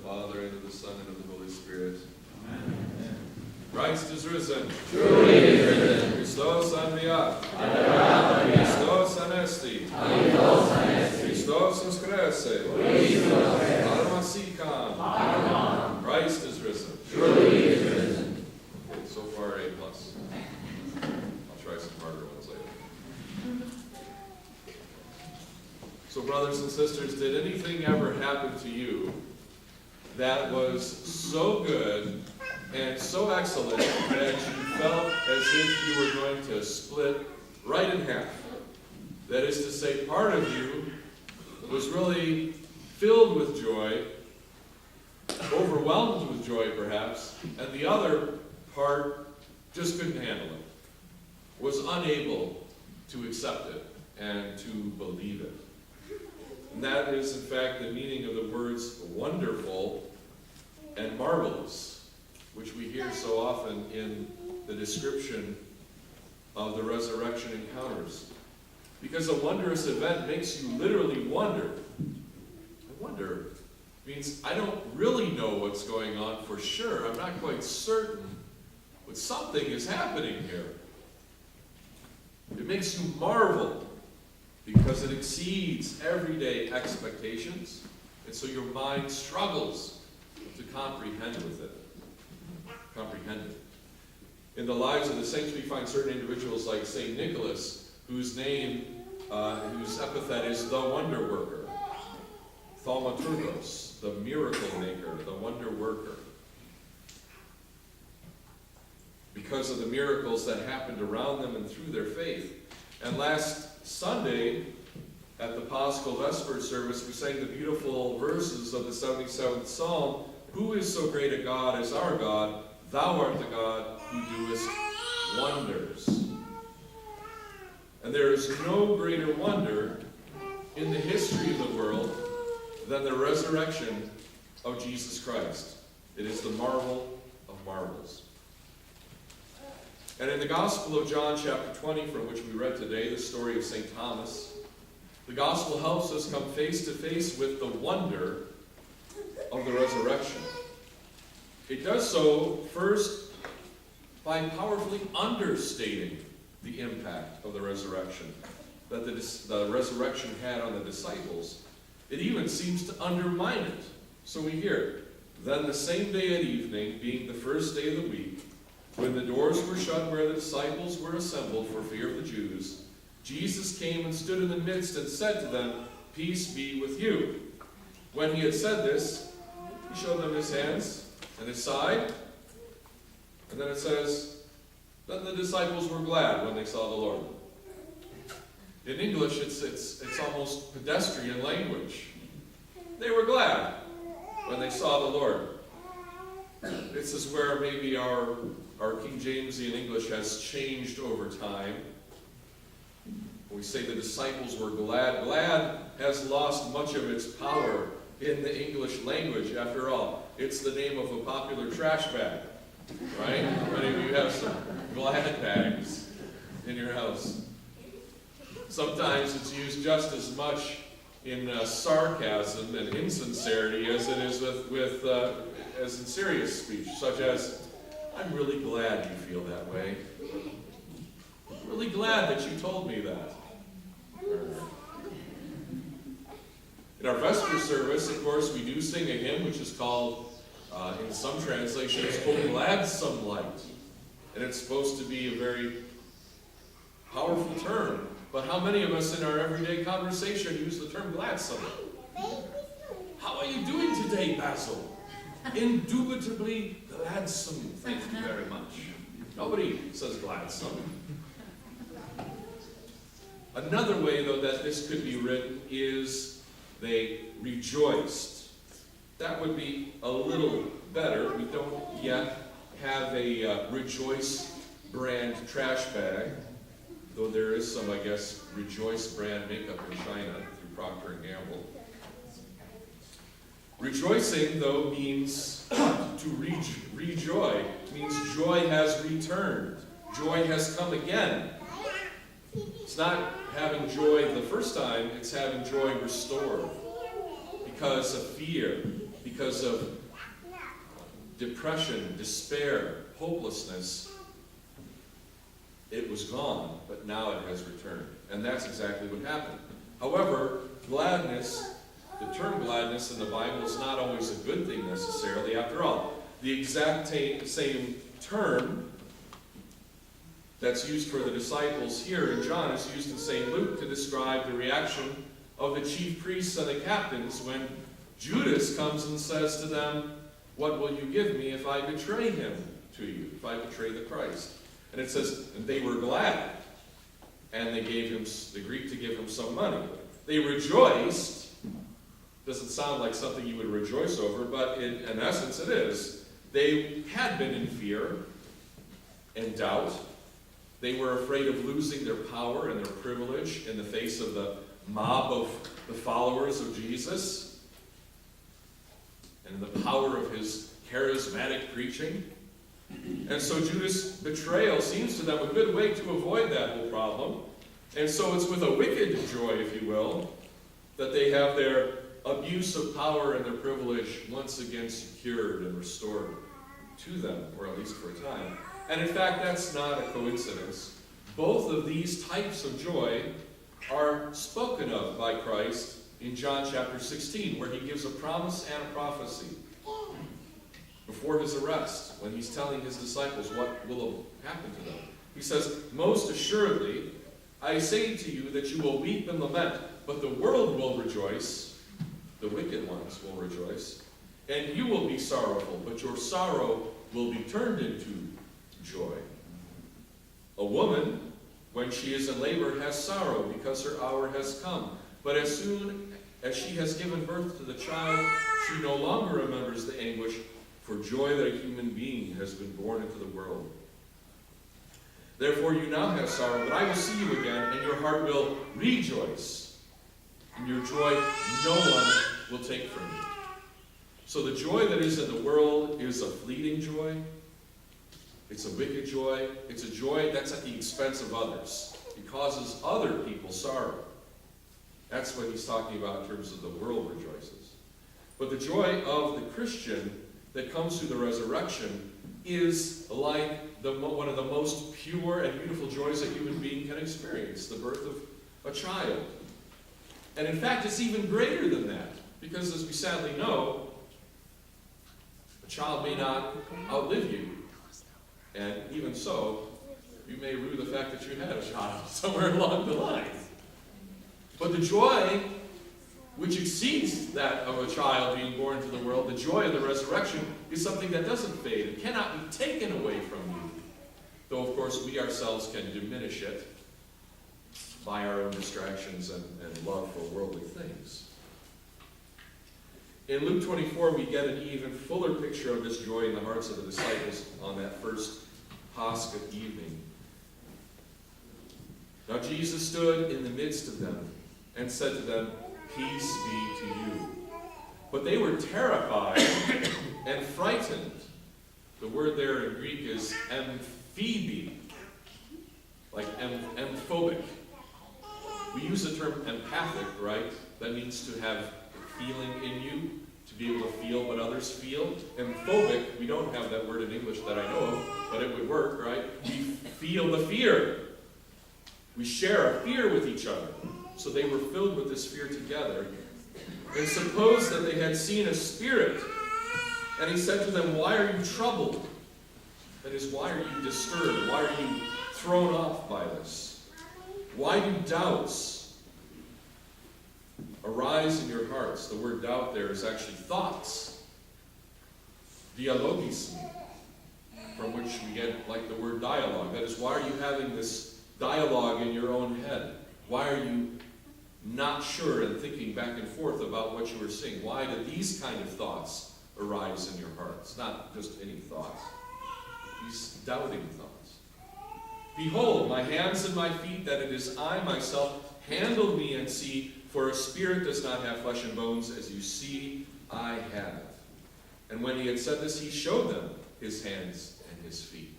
Father, and of the Son, and of the Holy Spirit. Amen. Christ is risen. Truly is risen. Christos anviat. Christos anesti. Christos inscrese. Armasikan. Christ is risen. Truly is risen. So far, A+. I'll try some harder ones later. So, brothers and sisters, did anything ever happen to you that was so good and so excellent that you felt as if you were going to split right in half? That is to say, part of you was really filled with joy, overwhelmed with joy perhaps, and the other part just couldn't handle it, was unable to accept it and to believe it. And that is, in fact, the meaning of the words wonderful and marvelous, which we hear so often in the description of the resurrection encounters. Because a wondrous event makes you literally wonder. I wonder means I don't really know what's going on for sure. I'm not quite certain, but something is happening here. It makes you marvel because it exceeds everyday expectations, and so your mind struggles to comprehend it. In the lives of the saints, we find certain individuals like St. Nicholas, whose epithet is the wonder worker, thaumaturgos, the miracle maker, the wonder worker. Because of the miracles that happened around them and through their faith. And last Sunday, at the Paschal Vesper service, we sang the beautiful verses of the 77th Psalm. Who is so great a God as our God? Thou art the God who doest wonders. And there is no greater wonder in the history of the world than the resurrection of Jesus Christ. It is the marvel of marvels. And in the Gospel of John, chapter 20, from which we read today, the story of St. Thomas, the Gospel helps us come face to face with the wonder of the resurrection. It does so first by powerfully understating the impact of the resurrection that the resurrection had on the disciples. It even seems to undermine it. So we hear, then the same day at evening, being the first day of the week, when the doors were shut where the disciples were assembled for fear of the Jews, Jesus came and stood in the midst and said to them, Peace be with you. When he had said this, he showed them his hands and his side. And then it says, then the disciples were glad when they saw the Lord. In English, it's almost pedestrian language. They were glad when they saw the Lord. This is where maybe our King Jamesian English has changed over time. We say the disciples were glad. Glad has lost much of its power in the English language. After all, it's the name of a popular trash bag, right? Many of you have some glad bags in your house. Sometimes it's used just as much in sarcasm and insincerity as it is as in serious speech, such as, I'm really glad you feel that way. I'm really glad that you told me that. In our Vesper service, of course, we do sing a hymn which is called, in some translations, O Gladsome Light. And it's supposed to be a very powerful term. But how many of us in our everyday conversation use the term gladsome? How are you doing today, Basil? Indubitably gladsome. Thank you very much. Nobody says gladsome. Another way, though, that this could be written is they rejoiced. That would be a little better. We don't yet have a Rejoice brand trash bag, though there is some, I guess, Rejoice brand makeup in China through Procter & Gamble. Rejoicing, though, means to rejoice. Means joy has returned. Joy has come again. It's not having joy the first time, it's having joy restored. Because of fear, because of depression, despair, hopelessness, it was gone, but now it has returned. And that's exactly what happened. However, gladness, the term gladness in the Bible is not always a good thing necessarily. After all, the exact same term that's used for the disciples here in John is used in St. Luke to describe the reaction of the chief priests and the captains when Judas comes and says to them, "What will you give me if I betray him to you, if I betray the Christ?" And it says, and they were glad, and they agreed to give him some money. They rejoiced. Doesn't sound like something you would rejoice over, but in essence it is. They had been in fear and doubt. They were afraid of losing their power and their privilege in the face of the mob of the followers of Jesus and the power of his charismatic preaching. And so Judas' betrayal seems to them a good way to avoid that whole problem. And so it's with a wicked joy, if you will, that they have their abuse of power and their privilege once again secured and restored to them, or at least for a time. And in fact, that's not a coincidence. Both of these types of joy are spoken of by Christ in John chapter 16, where he gives a promise and a prophecy before his arrest, when he's telling his disciples what will happen to them. He says, "Most assuredly, I say to you that you will weep and lament, but the world will rejoice, the wicked ones will rejoice, and you will be sorrowful, but your sorrow will be turned into joy. A woman, when she is in labor, has sorrow because her hour has come. But as soon as she has given birth to the child, she no longer remembers the anguish for joy that a human being has been born into the world. Therefore you now have sorrow, but I will see you again, and your heart will rejoice, and your joy no one will take from you." So the joy that is in the world is a fleeting joy. It's a wicked joy. It's a joy that's at the expense of others. It causes other people sorrow. That's what he's talking about in terms of the world rejoices. But the joy of the Christian that comes through the resurrection is like one of the most pure and beautiful joys a human being can experience, the birth of a child. And in fact, it's even greater than that, because as we sadly know, a child may not outlive you. And even so, you may rue the fact that you had a child somewhere along the line. But the joy which exceeds that of a child being born into the world, the joy of the resurrection, is something that doesn't fade. It cannot be taken away from you. Though, of course, we ourselves can diminish it by our own distractions and love for worldly things. In Luke 24, we get an even fuller picture of this joy in the hearts of the disciples on that first Pascha evening. "Now Jesus stood in the midst of them and said to them, 'Peace be to you.' But they were terrified and frightened." The word there in Greek is amphibi, like amphobic. We use the term empathic, right? That means to have feeling in you, to be able to feel what others feel. Amphobic, we don't have that word in English that I know of, but it would work, right? We feel the fear. We share a fear with each other. So they were filled with this fear together. And suppose that they had seen a spirit. And he said to them, "Why are you troubled?" That is, why are you disturbed? Why are you thrown off by this? Why do doubts arise in your hearts? The word doubt there is actually thoughts. Dialogism, from which we get like the word dialogue. That is, why are you having this dialogue in your own head? Why are you not sure and thinking back and forth about what you are seeing? Why do these kind of thoughts arise in your hearts? Not just any thoughts. These doubting thoughts. "Behold, my hands and my feet, that it is I myself. Handle me and see, for a spirit does not have flesh and bones, as you see I have." And when he had said this, he showed them his hands and his feet.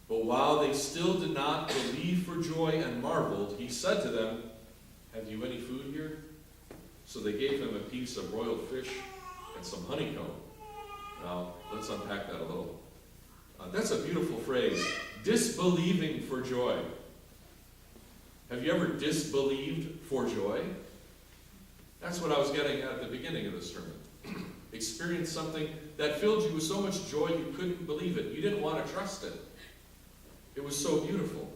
But while they still did not believe for joy and marveled, he said to them, "Have you any food here?" So they gave him a piece of broiled fish and some honeycomb. Now, let's unpack that a little. That's a beautiful phrase, disbelieving for joy. Have you ever disbelieved for joy? That's what I was getting at the beginning of the sermon. Experienced something that filled you with so much joy you couldn't believe it. You didn't want to trust it. It was so beautiful.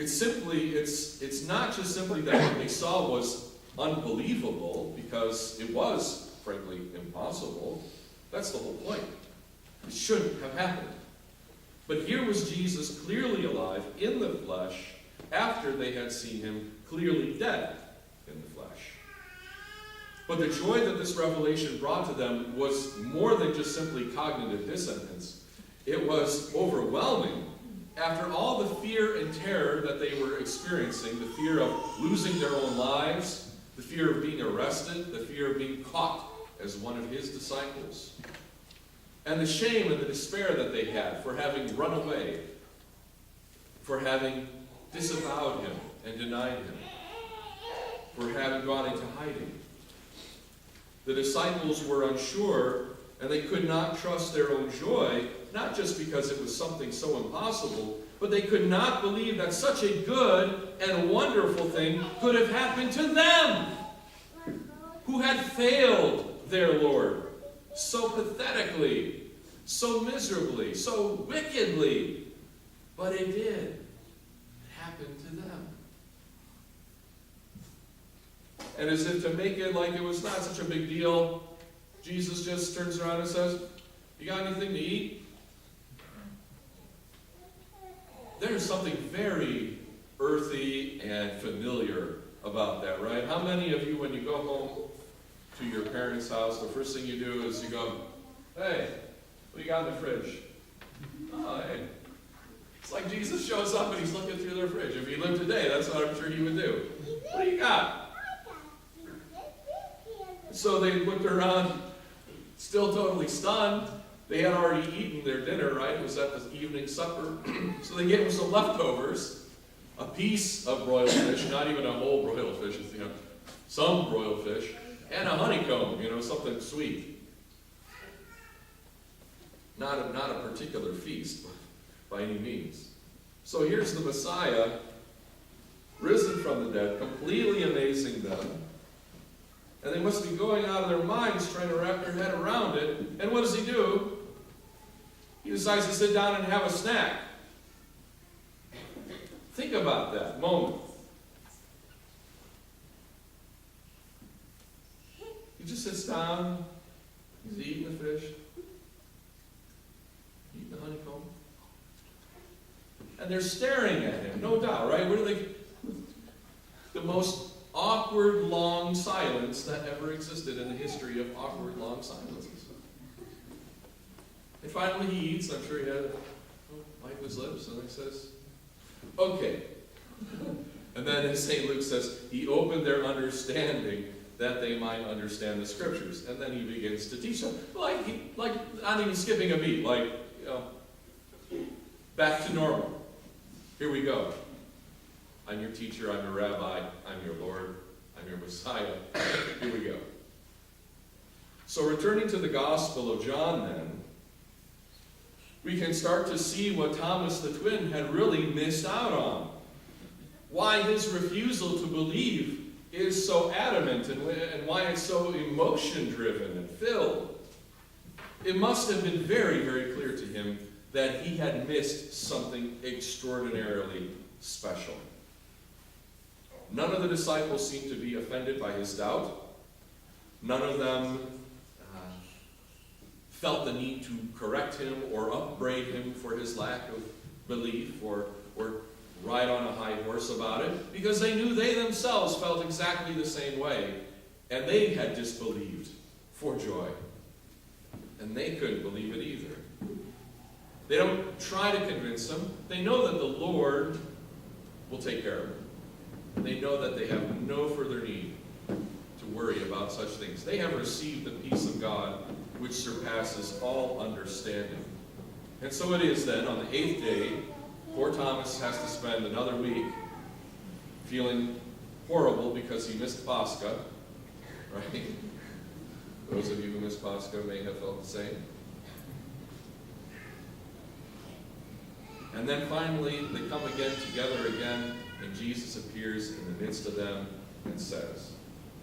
It's not just simply that what they saw was unbelievable, because it was, frankly, impossible. That's the whole point. It shouldn't have happened. But here was Jesus clearly alive in the flesh after they had seen him clearly dead in the flesh. But the joy that this revelation brought to them was more than just simply cognitive dissonance. It was overwhelming. After all the fear and terror that they were experiencing, the fear of losing their own lives, the fear of being arrested, the fear of being caught as one of his disciples, and the shame and the despair that they had for having run away, for having disavowed him and denied him, for having gone into hiding. The disciples were unsure, and they could not trust their own joy, not just because it was something so impossible, but they could not believe that such a good and wonderful thing could have happened to them, who had failed their Lord so pathetically, so miserably, so wickedly. But it did. It happened to them. And as if to make it like it was not such a big deal, Jesus just turns around and says, "You got anything to eat?" There's something very earthy and familiar about that, right? How many of you, when you go home to your parents' house, the first thing you do is you go, "Hey, what do you got in the fridge?" "Oh, hey." It's like Jesus shows up and he's looking through their fridge. If he lived today, that's what I'm sure he would do. "What do you got?" So they looked around, still totally stunned. They had already eaten their dinner, right? It was at the evening supper. So they gave him some leftovers, a piece of broiled fish, not even a whole broiled fish, some broiled fish, and a honeycomb, something sweet. Not a particular feast by any means. So here's the Messiah, risen from the dead, completely amazing them. And they must be going out of their minds trying to wrap their head around it. And what does he do? He decides to sit down and have a snack. Think about that moment. He just sits down, he's eating the fish, eating the honeycomb. And they're staring at him, no doubt, right? What are they? The most awkward long silence that ever existed in the history of awkward long silences. And finally he eats. I'm sure he had wipe his lips, and he says, "Okay." And then as St. Luke says, he opened their understanding that they might understand the scriptures. And then he begins to teach them, like not even skipping a beat, back to normal. Here we go. I'm your teacher, I'm your rabbi, I'm your Lord, I'm your Messiah. Here we go. So returning to the Gospel of John then, we can start to see what Thomas the twin had really missed out on. Why his refusal to believe is so adamant, and why it's so emotion-driven and filled. It must have been very, very clear to him that he had missed something extraordinarily special. None of the disciples seemed to be offended by his doubt. None of them felt the need to correct him or upbraid him for his lack of belief or ride on a high horse about it, because they knew they themselves felt exactly the same way, and they had disbelieved for joy. And they couldn't believe it either. They don't try to convince him. They know that the Lord will take care of them. They know that they have no further need to worry about such things. They have received the peace of God which surpasses all understanding. And so it is then, on the 8th day, poor Thomas has to spend another week feeling horrible because he missed Pascha, right? Those of you who missed Pascha may have felt the same. And then finally, they come again together again, and Jesus appears in the midst of them and says,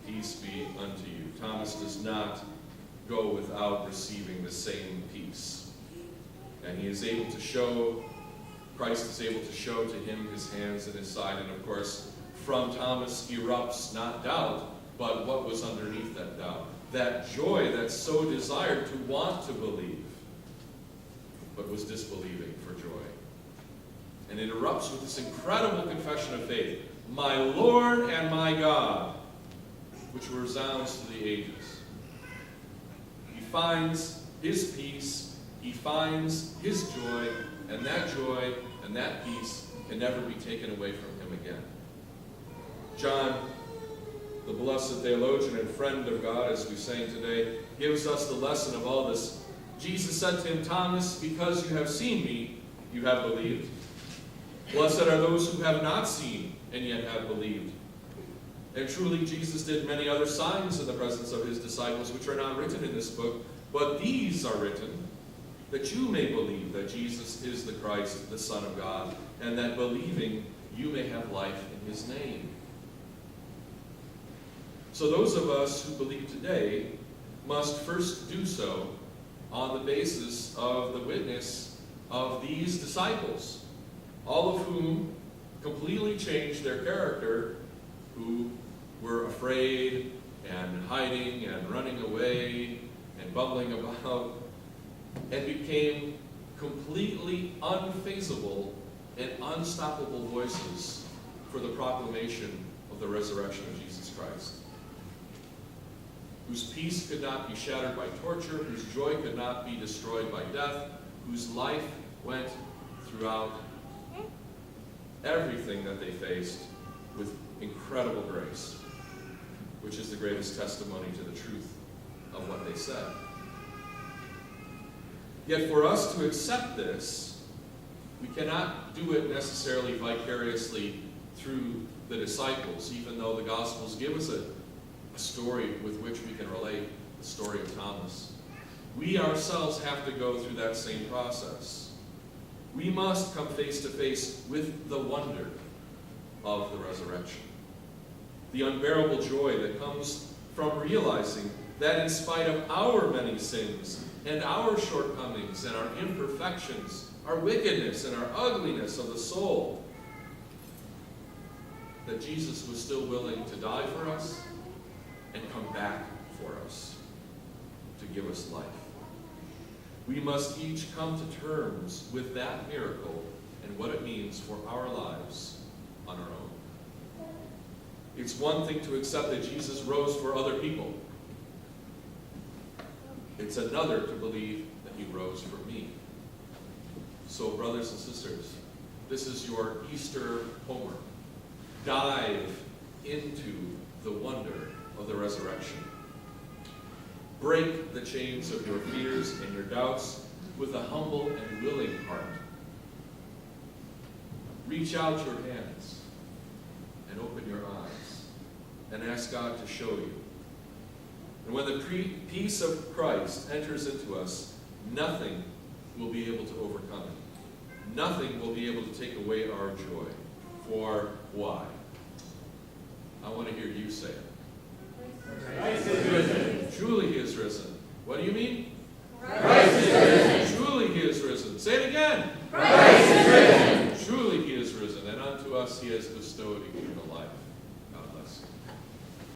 "Peace be unto you." Thomas does not go without receiving the same peace. And he is able to show, Christ is able to show to him his hands and his side. And of course, from Thomas erupts not doubt, but what was underneath that doubt. That joy that so desired to want to believe, but was disbelieving for joy. And it erupts with this incredible confession of faith, "My Lord and my God," which resounds to the ages. He finds his peace, he finds his joy, and that peace can never be taken away from him again. John, the blessed theologian and friend of God, as we sang today, gives us the lesson of all this. Jesus said to him, "Thomas, because you have seen me, you have believed. Blessed are those who have not seen and yet have believed." And truly, Jesus did many other signs in the presence of his disciples, which are not written in this book, but these are written, that you may believe that Jesus is the Christ, the Son of God, and that believing you may have life in his name. So those of us who believe today must first do so on the basis of the witness of these disciples, all of whom completely changed their character, who were afraid and hiding and running away and bumbling about, and became completely unfazable and unstoppable voices for the proclamation of the resurrection of Jesus Christ, whose peace could not be shattered by torture, whose joy could not be destroyed by death, whose life went throughout everything that they faced with incredible grace, which is the greatest testimony to the truth of what they said. Yet for us to accept this, we cannot do it necessarily vicariously through the disciples, even though the Gospels give us a story with which we can relate, the story of Thomas. We ourselves have to go through that same process. We must come face to face with the wonder of the resurrection. The unbearable joy that comes from realizing that in spite of our many sins and our shortcomings and our imperfections, our wickedness and our ugliness of the soul, that Jesus was still willing to die for us and come back for us to give us life. We must each come to terms with that miracle and what it means for our lives on our own. It's one thing to accept that Jesus rose for other people. It's another to believe that he rose for me. So, brothers and sisters, this is your Easter homework. Dive into the wonder of the resurrection. Break the chains of your fears and your doubts with a humble and willing heart. Reach out your hands and open your eyes and ask God to show you. And when the peace of Christ enters into us, nothing will be able to overcome it. Nothing will be able to take away our joy. For why? I want to hear you say it. Christ is risen. Truly he is risen. What do you mean? Christ is risen. Truly he is risen. Say it again. Christ is risen. Truly he is risen, and unto us he has bestowed eternal life. God bless you.